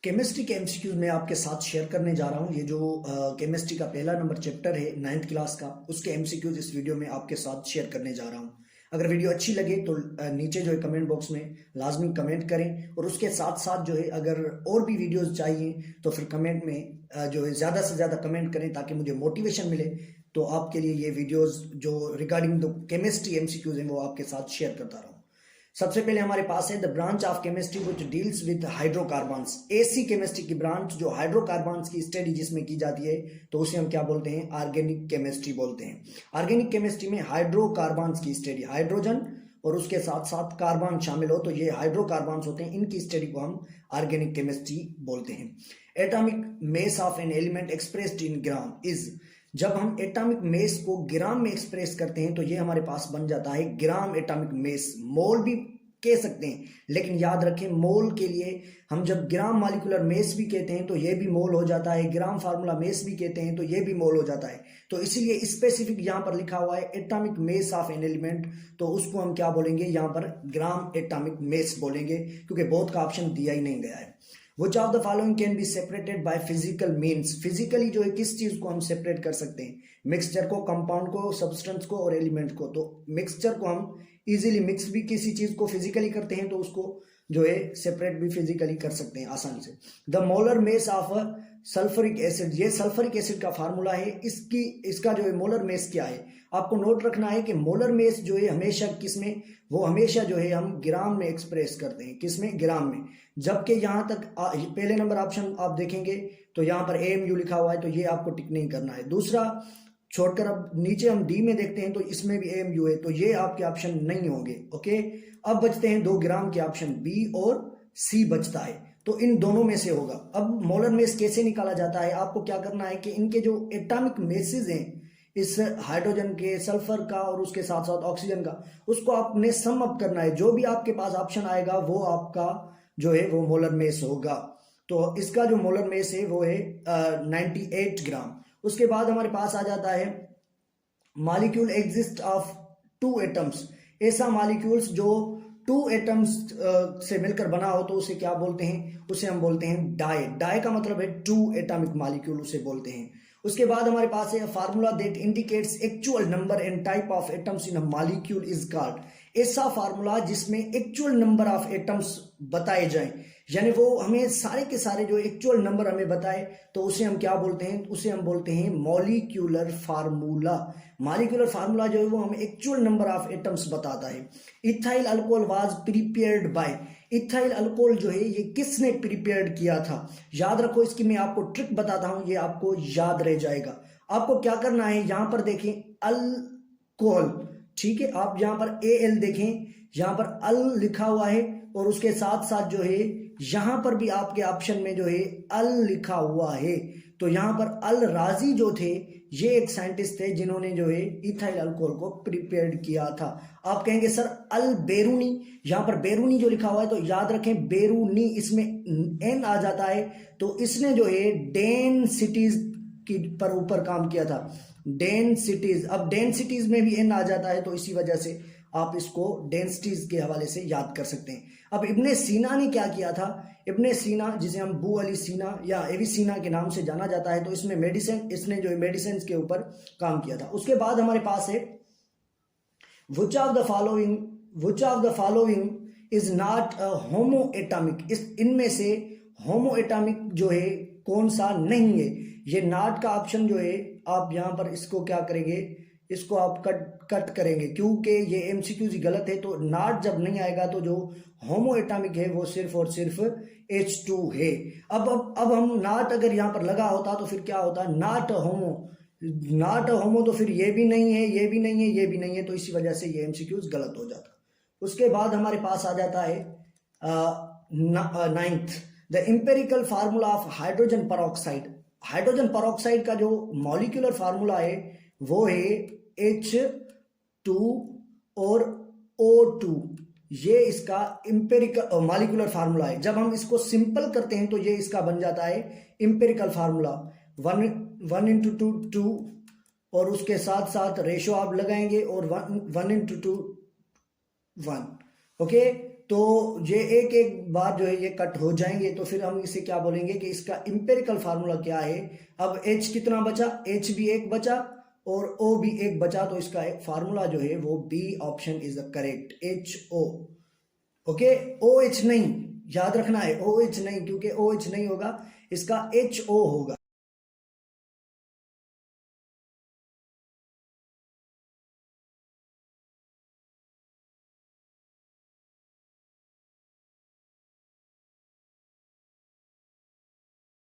Chemistry के MCQs में आपके साथ शेयर करने जा रहा हूँ। ये जो केमिस्ट्री का पहला नंबर चैप्टर है 9th क्लास का, उसके एमसीक्यूज इस वीडियो में आपके साथ शेयर करने जा रहा हूँ। अगर वीडियो अच्छी लगे तो नीचे जो है कमेंट बॉक्स में लाजमी कमेंट करें, और उसके साथ साथ जो है अगर और भी वीडियोस चाहिए तो फिर कमेंट में जो है ज़्यादा से ज़्यादा कमेंट करें ताकि मुझे मोटिवेशन मिले। तो आपके लिए ये वीडियोस जो रिगार्डिंग द केमिस्ट्री एमसीक्यूज हैं वो आपके साथ शेयर करता रहूँ। सबसे पहले हमारे पास है the branch of chemistry which deals with hydrocarbons. ऐसी केमिस्ट्री की ब्रांच जो हाइड्रोकार्बन्स की स्टडी जिसमें की जाती है तो उसे हम क्या बोलते हैं? ऑर्गेनिक केमिस्ट्री बोलते हैं। ऑर्गेनिक केमिस्ट्री में हाइड्रोकार्बन्स की स्टडी, हाइड्रोजन और उसके साथ साथ कार्बन शामिल हो तो ये हाइड्रोकार्बन्स होते हैं, इनकी स्टडी को हम ऑर्गेनिक केमिस्ट्री बोलते हैं। Atomic mass of an element expressed in gram is, जब हम एटॉमिक मास को ग्राम में एक्सप्रेस करते हैं तो ये हमारे पास बन जाता है ग्राम एटॉमिक मास। मोल भी कह सकते हैं, लेकिन याद रखें मोल के लिए हम जब ग्राम मॉलिक्यूलर मास भी कहते हैं तो ये भी मोल हो जाता है, ग्राम फार्मूला मास भी कहते हैं तो ये भी मोल हो जाता है। तो इसीलिए स्पेसिफिक यहाँ पर लिखा हुआ है atomic mass of an element, तो उसको हम क्या बोलेंगे? यहाँ पर ग्राम एटॉमिक मास बोलेंगे, क्योंकि बोथ का ऑप्शन दिया ही नहीं गया है। Which of the following can be separated by physical means? Physically जो है किस चीज को हम सेपरेट कर सकते हैं? मिक्सचर को, कंपाउंड को, सब्सटेंस को और एलिमेंट को। तो मिक्सचर को हम इजीली मिक्स भी किसी चीज को फिजिकली करते हैं तो उसको जो है सेपरेट भी फिजिकली कर सकते हैं आसानी से। The molar mass of sulphuric acid, ये सल्फ्यूरिक एसिड का फार्मूला है। इसका जो है मोलर मास क्या है आपको नोट रखना है कि मोलर मास जो है हमेशा किसमें, वो हमेशा जो है हम ग्राम में एक्सप्रेस करते हैं। किसमें? ग्राम में। जबकि यहाँ तक पहले नंबर ऑप्शन आप देखेंगे तो यहाँ पर AMU लिखा हुआ है तो ये आपको टिक नहीं करना है। दूसरा छोड़कर अब नीचे हम डी में देखते हैं तो इसमें भी AMU है, तो ये आपके ऑप्शन नहीं होंगे। ओके, अब बचते हैं 2 ग्राम के ऑप्शन, B और C बचता है, तो इन दोनों में से होगा। अब मोलर मास कैसे निकाला जाता है? आपको क्या करना है कि इनके जो एटॉमिक मासेस हैं इस हाइड्रोजन के, सल्फर का और उसके साथ साथ ऑक्सीजन का, उसको आपने सम अप करना है। जो भी आपके पास ऑप्शन आएगा वो आपका जो है वो मोलर मास होगा। तो इसका जो मोलर मास है वो है 98 ग्राम। उसके बाद हमारे पास आ जाता है मॉलिक्यूल एग्जिस्ट ऑफ 2 एटम्स। ऐसा मॉलिक्यूल्स जो 2 एटम्स से मिलकर बना हो तो उसे क्या बोलते हैं? उसे हम बोलते हैं डाई। डाई का मतलब है 2 एटॉमिक मॉलिक्यूल उसे बोलते हैं। उसके बाद हमारे पास है formula that indicates actual number and type of atoms in a molecule is called. ऐसा फार्मूला जिसमें एक्चुअल नंबर ऑफ एटम्स बताए जाएं, यानी वो हमें सारे के सारे जो एक्चुअल नंबर हमें बताए तो उसे हम क्या बोलते हैं? उसे हम बोलते हैं मॉलिक्यूलर फार्मूला। मॉलिक्यूलर फार्मूला जो है वो हमें एक्चुअल नंबर ऑफ एटम्स बताता है। Ethyl alcohol was prepared by, ethyl alcohol जो है ये किसने प्रिपेयर्ड किया था? याद रखो, इसकी मैं आपको ट्रिक बताता हूं, ये आपको याद रह जाएगा। आपको क्या करना है, यहां पर देखें अल्कोहल, ठीक है, आप यहां पर AL देखें, यहां पर अल लिखा हुआ है और उसके साथ साथ जो है यहां पर भी आपके ऑप्शन में जो है अल लिखा हुआ है। तो यहां पर अल राजी जो थे ये एक साइंटिस्ट थे जिन्होंने जो है इथाइल अल्कोहल को प्रिपेयर्ड किया था। आप कहेंगे सर अल बेरूनी, यहां पर बेरूनी जो लिखा हुआ है तो याद रखें बेरूनी, इसमें N आ जाता है, तो इसने जो है डेन सिटीज की पर ऊपर काम किया था, डेन सिटीज। अब डेन सिटीज में भी N आ जाता है तो इसी वजह से आप इसको डेंसिटीज के हवाले से याद कर सकते हैं। अब इब्ने सीना ने क्या किया था? इब्ने सीना, जिसे हम बू अली सीना या एविसीना के नाम से जाना जाता है, तो इसमें इसने जो मेडिसिन के ऊपर काम किया था। उसके बाद हमारे पास है which of the following is not a homoatomic। इनमें से होमोएटॉमिक जो है कौन सा नहीं है? ये नॉट का ऑप्शन जो है आप यहां पर इसको क्या करेंगे? इसको आप कट करेंगे, क्योंकि ये MCQs गलत है। तो नॉट जब नहीं आएगा तो जो होमोएटॉमिक है वो सिर्फ और सिर्फ H2 है। अब हम नॉट अगर यहाँ पर लगा होता तो फिर क्या होता? नॉट होमो, तो फिर ये भी नहीं है, ये भी नहीं है, ये भी नहीं है, तो इसी वजह से ये MCQs गलत हो जाता। उसके बाद हमारे पास आ जाता है 9th, the empirical formula of hydrogen peroxide. Hydrogen peroxide का जो मॉलिक्यूलर फार्मूला है वो है H2 और O2। ये इसका इंपेरिकल मॉलिक्यूलर फार्मूला है। जब हम इसको सिंपल करते हैं तो ये इसका बन जाता है इंपेरिकल फार्मूला 1:2 और उसके साथ साथ रेशो आप लगाएंगे और 1:2 1। ओके, तो ये एक एक बार जो है ये कट हो जाएंगे, तो फिर हम इसे क्या बोलेंगे कि इसका इंपेरिकल फार्मूला क्या है। अब H कितना बचा, H भी एक बचा और O भी एक बचा, तो इसका फार्मूला जो है वो B option is the correct, HO। Okay, OH नहीं, याद रखना है OH नहीं, क्योंकि OH नहीं होगा, इसका HO होगा।